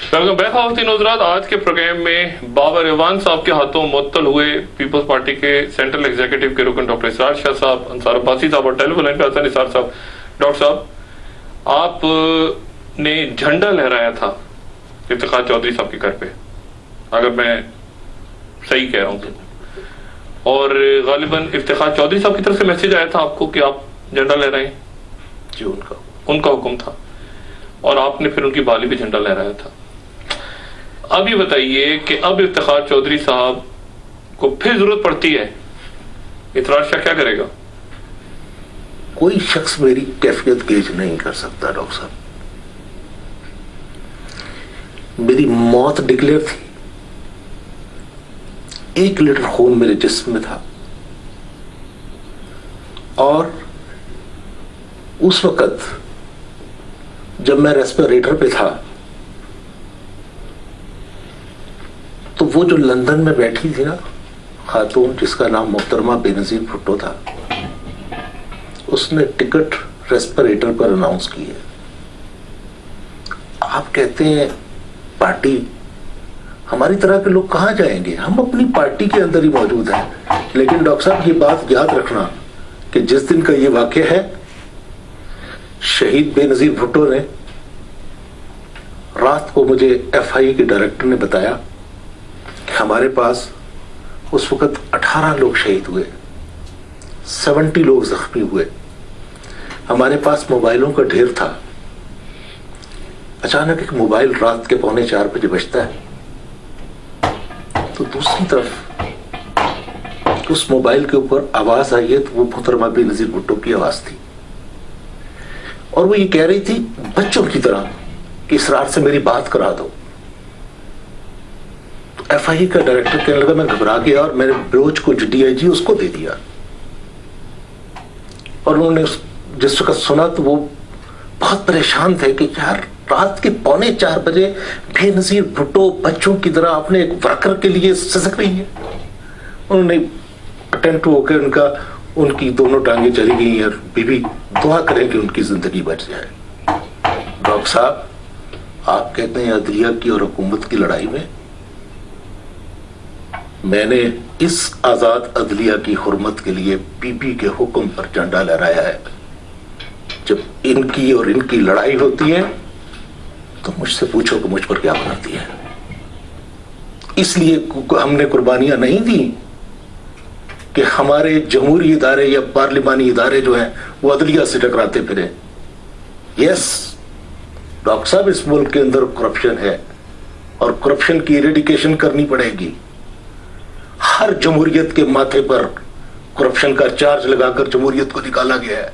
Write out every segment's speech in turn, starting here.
Welcome back खातिन हज़रात। आज के प्रोग्राम में बाबर इवान साहब के हाथों मुअत्तल हुए पीपल्स पार्टी के सेंट्रल एग्जीक्यूटिव के रुकन डॉक्टर इसरार शाह साहब, अंसार अब्बासी साहब और टेलीफोन लाइन पे हसन निसार साहब। डॉक्टर साहब, आपने झंडा लहराया था इफ्तिखार चौधरी साहब के घर पे, अगर मैं सही कह रहा हूँ तो, और गालिबन इफ्तिखार चौधरी साहब की तरफ से मैसेज आया था आपको कि आप झंडा लहराएं। जी, उनका हुक्म था और आपने फिर उनकी बाली पे झंडा लहराया था। अब ये बताइए कि अब इफ्तिखार चौधरी साहब को फिर जरूरत पड़ती है, इतरार शाह क्या करेगा? कोई शख्स मेरी कैफियत गेज नहीं कर सकता डॉक्टर साहब। मेरी मौत डिक्लेयर थी, 1 लीटर खून मेरे जिस्म में था और उस वक्त जब मैं रेस्पिरेटर पे था तो वो जो लंदन में बैठी थी ना खातून, जिसका नाम मोहतरमा बेनजीर भुट्टो था, उसने टिकट रेस्पिरेटर पर अनाउंस की है। आप कहते हैं पार्टी, हमारी तरह के लोग कहां जाएंगे? हम अपनी पार्टी के अंदर ही मौजूद हैं। लेकिन डॉक्टर साहब, ये बात याद रखना कि जिस दिन का ये वाकया है, शहीद बेनजीर भुट्टो ने रात को मुझे एफआईए के डायरेक्टर ने बताया कि हमारे पास उस वक्त 18 लोग शहीद हुए, 70 लोग जख्मी हुए, हमारे पास मोबाइलों का ढेर था। अचानक एक मोबाइल रात के 3:45 बजे बजता है, तो दूसरी तरफ उस मोबाइल के ऊपर आवाज आई है, तो वो मोहतरमा बेनजीर भुट्टो की आवाज थी और वो ये कह रही थी बच्चों की तरह कि इसरार से मेरी बात करा दो। तो एफआईए का डायरेक्टर कहने लगा, मैं घबरा गया और मैंने ब्रोच को डीआईजी उसको दे दिया और उन्होंने जिस वक्त सुना तो वो बहुत परेशान थे कि यार रात के 3:45 बजे बेनजीर भुट्टो बच्चों की तरह अपने एक वर्कर के लिए सिसक रही है। उन्होंने अटेम्प्ट होकर उनकी दोनों टांगे चली गई और बीबी दुआ करें कि उनकी जिंदगी बच जाए। डॉक्टर साहब, आप कहते हैं अदलिया की और हुकूमत की लड़ाई में मैंने इस आजाद अदलिया की हुर्मत के लिए बीबी के हुक्म पर झंडा लहराया है। जब इनकी और इनकी लड़ाई होती है तो मुझसे पूछो कि मुझ पर क्या बनाती है। इसलिए हमने कुर्बानियां नहीं दी कि हमारे जमहूरी इदारे या पार्लिमानी इदारे जो हैं वो अदलिया से टकराते फिरे। यस डॉक्टर साहब, इस मुल्क के अंदर करप्शन है और करप्शन की इरेडिकेशन करनी पड़ेगी। हर जमहूरियत के माथे पर करप्शन का चार्ज लगाकर जमहूरियत को निकाला गया है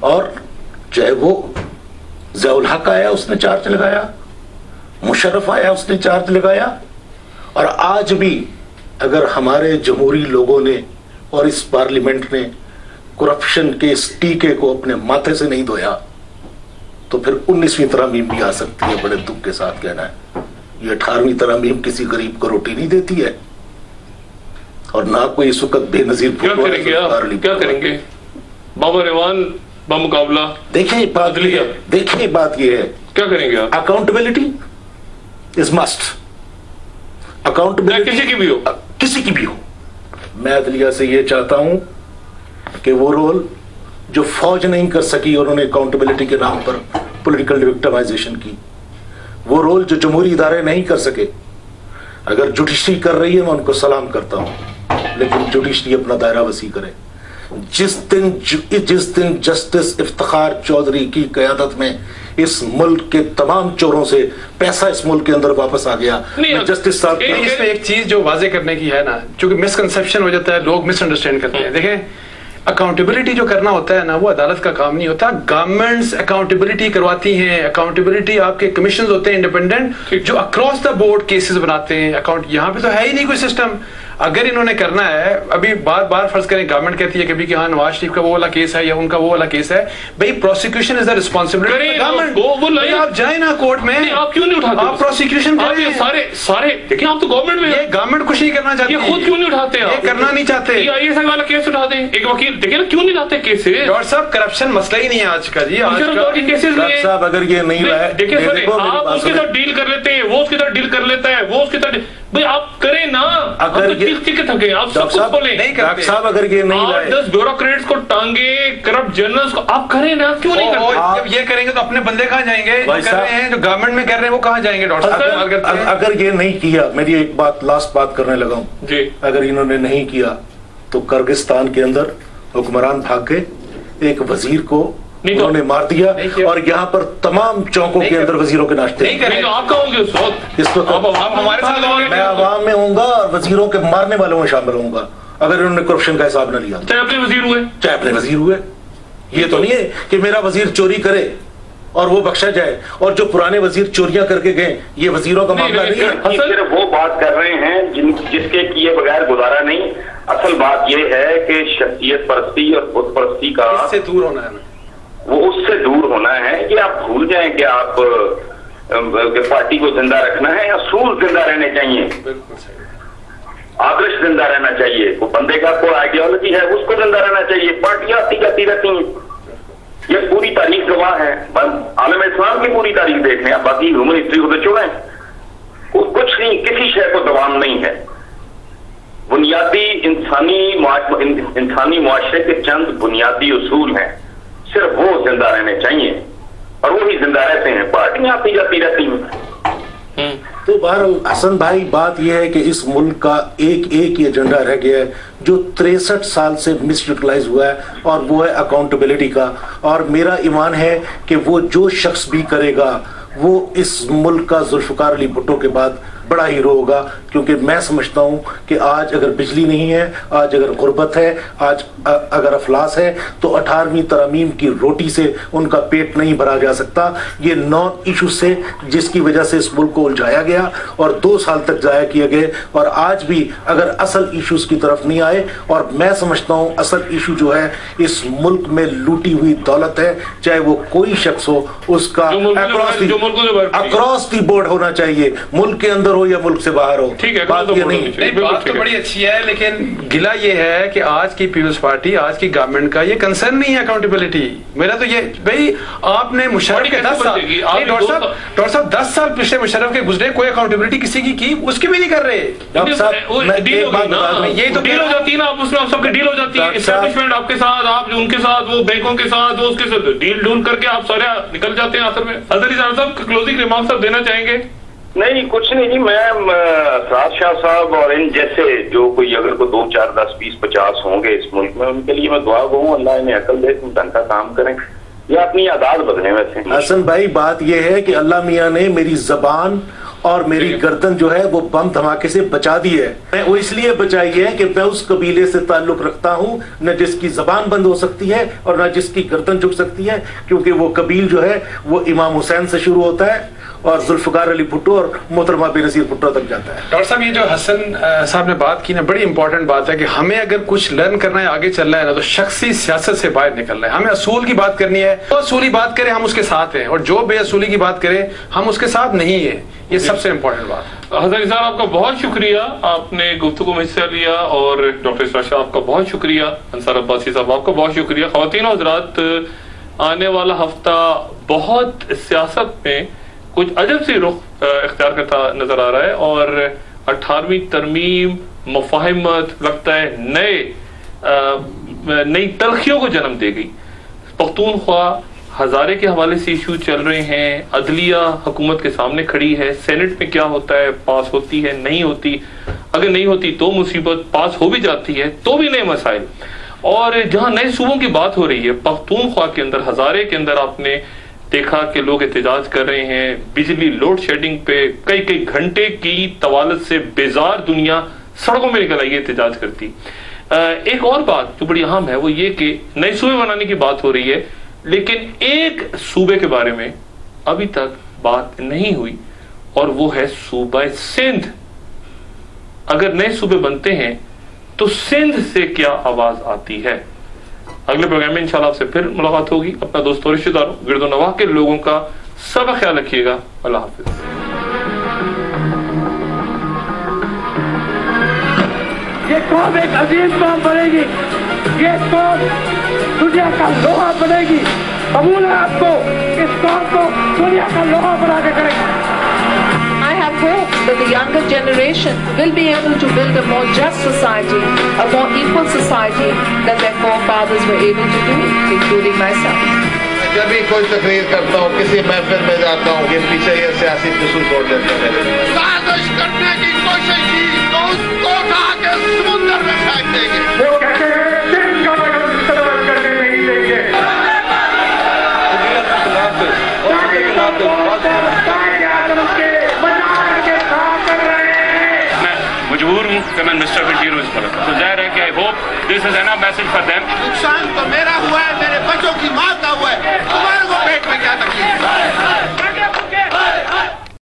और चाहे वो ज़ियाउल हक आया उसने चार्ज लगाया, मुशर्रफ आया उसने चार्ज लगाया, और आज भी अगर हमारे जमहूरी लोगों ने और इस पार्लियामेंट ने करप्शन के इस टीके को अपने माथे से नहीं धोया तो फिर 19वीं तरमीम भी आ सकती है। बड़े दुख के साथ कहना है, ये 18वीं तरमीम किसी गरीब को रोटी नहीं देती है और ना कोई इस वक्त बेनजीर। क्या करेंगे बाबर इवान बमुकाबला? देखिए बात ये है, क्या करेंगे आप? Accountability is must. अकाउंटेबिलिटी किसी की भी हो। मैं अदलिया से ये चाहता हूं कि वो रोल जो फौज नहीं कर सकी, उन्होंने अकाउंटेबिलिटी के नाम पर पॉलिटिकल विक्टिमाइजेशन की, वो रोल जो जमहूरी इदारे नहीं कर सके, अगर जुडिशरी कर रही है मैं उनको सलाम करता हूं, लेकिन जुडिशरी अपना दायरा वसी करे। जिस दिन जस्टिस इफ्तिखार चौधरी की क़यादत में इस मुल्क के तमाम चोरों से पैसा इस मुल्क के अंदर वापस आ गया, जस्टिस साहब इसमें एक चीज जो वाजे करने की है ना, क्योंकि मिसकंसेप्शन हो जाता है, लोग मिसअंडरस्टैंड करते हैं। देखें, अकाउंटेबिलिटी जो करना होता है ना, वो अदालत का काम नहीं होता। गवर्नमेंट्स अकाउंटेबिलिटी करवाती हैं। अकाउंटेबिलिटी आपके कमीशन होते हैं इंडिपेंडेंट, जो अक्रॉस द बोर्ड केसेस बनाते हैं। अकाउंट यहाँ पे तो है ही नहीं कोई सिस्टम। अगर इन्होंने करना है, अभी बार बार फर्ज करें गवर्नमेंट कहती है कभी कि हाँ नवाज शरीफ का वो वाला केस है या उनका वो वाला केस है, भाई prosecution is the responsibility government. आप जाए ना कोर्ट में, आप क्यों नहीं उठाते? आप प्रोसिक्यूशन करें। सारे देखिए, आप तो गवर्नमेंट में, ये गवर्नमेंट कुछ नहीं करना चाहती, ये खुद क्यों नहीं उठाते? ये करना नहीं चाहते। IAS वाला केस उठा दें, एक वकील देखिए ना, क्यों नहीं लाते केसेस? डॉक्टर साहब करप्शन मसला ही नहीं है आज का जी। केसेस नहीं साहब अगर ये नहीं लाए, देखिए सर, आप उसके साथ डील कर लेते हैं, वो उसके साथ डील कर लेता है, वो उसके साथ, भाई आप करें ना। अगर थके आप सब कुछ बोले नहीं डॉक्टर साहब, अगर ये नहीं लाए, 10 ब्यूरोक्रेट्स को टांगे, करप्ट जर्नल्स को, आप करें ना, क्यों नहीं करते? जब ये करेंगे तो अपने बंदे कहाँ जाएंगे? जो कर रहे हैं, जो गवर्नमेंट में कर रहे हैं, वो कहाँ जाएंगे? डॉक्टर साहब अगर ये नहीं किया, मेरी एक बात लास्ट बात करने लगा हूं जी, अगर इन्होंने नहीं किया तो किर्गिस्तान के अंदर हुक्मरान भाग गए, एक वजीर को उन्होंने मार दिया और यहाँ पर तमाम चौकों के अंदर वजीरों के नाश्ते। नहीं तो आप कहोगे उस वक्त, इस वक्त आप हमारे साथ होंगे, मैं आवाम में होऊंगा और वजीरों के मारने वालों में शामिल होऊंगा अगर इन्होंने करप्शन का हिसाब न लिया। चाहे अपने वजीर हुए, चाहे अपने वजीर हुए। ये तो नहीं है कि मेरा वजीर चोरी करे और वो बख्शा जाए, और जो पुराने वजीर चोरियां करके गए, ये वजीरों का मामला नहीं है। सिर्फ वो बात कर रहे हैं जिसके किए बगैर गुजारा नहीं। असल बात ये है कि शख्सियत परस्ती और खुद परस्ती का इससे दूर होना है, वो उससे दूर होना है कि आप भूल जाएं कि आप पार्टी को जिंदा रखना है, असूल जिंदा रहने चाहिए, आदर्श जिंदा रहना चाहिए। वो बंदे का कोई आइडियोलॉजी है, उसको जिंदा रहना चाहिए। पार्टियां आती जाती रहती हैं, ये पूरी तारीख गवाह है। आलम इस्लाम की पूरी तारीख देख लें, बाकी ह्यूमन हिस्ट्री को तो छोड़ें, कुछ नहीं, किसी शय को दबाव नहीं है। बुनियादी इंसानी मुआशरे के चंद बुनियादी उसूल हैं, सिर्फ वो जिंदा रहने चाहिए और वो ही जिंदा रहते हैं। पार्टियां आती जाती रहती हैं। तो बहरहाल हसन भाई, बात यह है कि इस मुल्क का एक ही एजेंडा रह गया है जो 63 साल से मिस यूटिलाइज हुआ है, और वो है अकाउंटेबिलिटी का। और मेरा ईमान है कि वो जो शख्स भी करेगा वो इस मुल्क का जुल्फकार अली भुट्टो के बाद बड़ा हीरो होगा। क्योंकि मैं समझता हूं कि आज अगर बिजली नहीं है, आज अगर गुर्बत है, आज अगर अफलास है, तो 18वीं तरमीम की रोटी से उनका पेट नहीं भरा जा सकता। ये नॉन इशू से जिसकी वजह से इस मुल्क को उलझाया गया और 2 साल तक जाया किए गए, और आज भी अगर असल इशूज की तरफ नहीं आए। और मैं समझता हूं असल इशू जो है इस मुल्क में लूटी हुई दौलत है, चाहे वो कोई शख्स हो, उसका अक्रॉस दी बोर्ड होना चाहिए, मुल्क के अंदर हो या मुल्क से बाहर हो। ठीक है, बात ये नहीं, बात तो बड़ी अच्छी है, लेकिन गिला ये है कि आज की पीपल्स पार्टी, आज की गवर्नमेंट का ये कंसर्न नहीं है अकाउंटेबिलिटी। मेरा तो ये, भाई आपने मुशर्रफ के 10 साल, डॉक्टर साहब 10 साल पिछले मुशर्रफ के गुजरे, कोई अकाउंटेबिलिटी किसी की उसकी भी नहीं कर रहे। यही तो डील हो जाती है ना, आप उसमें आप सबकी डील हो जाती है, एस्टैब्लिशमेंट आपके साथ, आप उनके साथ, वो बैंकों के साथ, वो उसके साथ डील डूल करके आप सारे निकल जाते हैं आखिर में। अजहरी साहब क्लोजिंग रिमार्क्स आप देना चाहेंगे? नहीं, कुछ नहीं जी, मैं असरार शाह साहब और इन जैसे जो कोई अगर को 2, 4, 10, 20, 50 होंगे इस मुल्क में, उनके लिए मैं दुआ गो, अल्लाह इन्हें अकल दे, तुम ढंग का काम करें या अपनी आदात बदलें। वैसे हसन भाई, बात यह है कि अल्लाह मियाँ ने मेरी जबान और मेरी गर्दन जो है वो बम धमाके से बचा दी है। मैं वो इसलिए बचाई है कि मैं उस कबीले से ताल्लुक रखता हूँ न जिसकी जबान बंद हो सकती है और न जिसकी गर्दन झुक सकती है, क्योंकि वो कबील जो है वो इमाम हुसैन से शुरू होता है और जुल्फकार अली भुट्टो और मोहतरमा बेनज़ीर भुट्टो तक जाता है। डॉक्टर साहब, ये जो हसन साहब ने बात की ना, बड़ी इंपॉर्टेंट बात है कि हमें अगर कुछ लर्न करना है, आगे चलना है ना, तो शख्सी सियासत से बाहर निकलना है। हमें असूल की बात करनी है, तो असूली बात करें हम उसके साथ हैं, और जो बेअसूली की बात करें हम उसके साथ नहीं है। ये सबसे इंपॉर्टेंट बात है। हज़ारी साहब, आपका बहुत शुक्रिया, आपने गुफ्तगू में हिस्सा लिया, और डॉक्टर इसरार शाह आपका बहुत शुक्रिया, अंसार अब्बासी साहब आपका बहुत शुक्रिया। ख़वातीन और हज़रात, आने वाला हफ्ता बहुत सियासत में कुछ अजब सी रुख इख्तियार करता नजर आ रहा है, और 18वीं तरमीम मुफाहिमत लगता है नई तलखियों को जन्म देगी। पख्तूनख्वा हजारे के हवाले से इशू चल रहे हैं, अदलिया हुकूमत के सामने खड़ी है, सेनेट में क्या होता है, पास होती है नहीं होती, अगर नहीं होती तो मुसीबत, पास हो भी जाती है तो भी नए मसाइल। और जहां नए सूबों की बात हो रही है, पख्तूनख्वा के अंदर, हजारे के अंदर आपने देखा कि लोग एहतजाज कर रहे हैं, बिजली लोड शेडिंग पे कई घंटे की तवालत से बेजार दुनिया सड़कों में निकल आई एहतजाज करती। एक और बात जो बड़ी अहम है वो ये कि नए सूबे बनाने की बात हो रही है, लेकिन एक सूबे के बारे में अभी तक बात नहीं हुई, और वो है सूबा सिंध। अगर नए सूबे बनते हैं तो सिंध से क्या आवाज आती है। अगले प्रोग्राम में इंशाल्लाह आपसे फिर मुलाकात होगी। अपना दोस्तों, रिश्तेदारों, गिरदो नवाह के लोगों का सब ख्याल रखिएगा। अल्लाह हाफिज। ये कौम एक अजीम कौम बनेगी, ये कौम दुनिया का लोहा बनेगी। कबूल है आपको, इस कौम को दुनिया का लोहा बना के करेगी। I have hope that the younger generation will be able to build a more just society, a more equal society that their forefathers were able to do, including myself. जब भी कोई तकरीर करता हूँ, किसी महफिल में जाता हूँ, ये पीछे ये सियासी फिसूल छोड़ देते हैं। साजिश करने की कोशिश की तो उसको उठा के समुद्र में फेंक देंगे। वो कहते हैं दिन का बगल इस्तेमाल करने नहीं देंगे। मजबूर हूँ कि मैं मिस्टर बशीर हूँ इस पर, तो जाहिर है कि I hope this is enough message for them. नुकसान तो मेरा हुआ है, मेरे बच्चों की माँ का हुआ है, तुम्हारे को पेट में क्या तकलीफ है?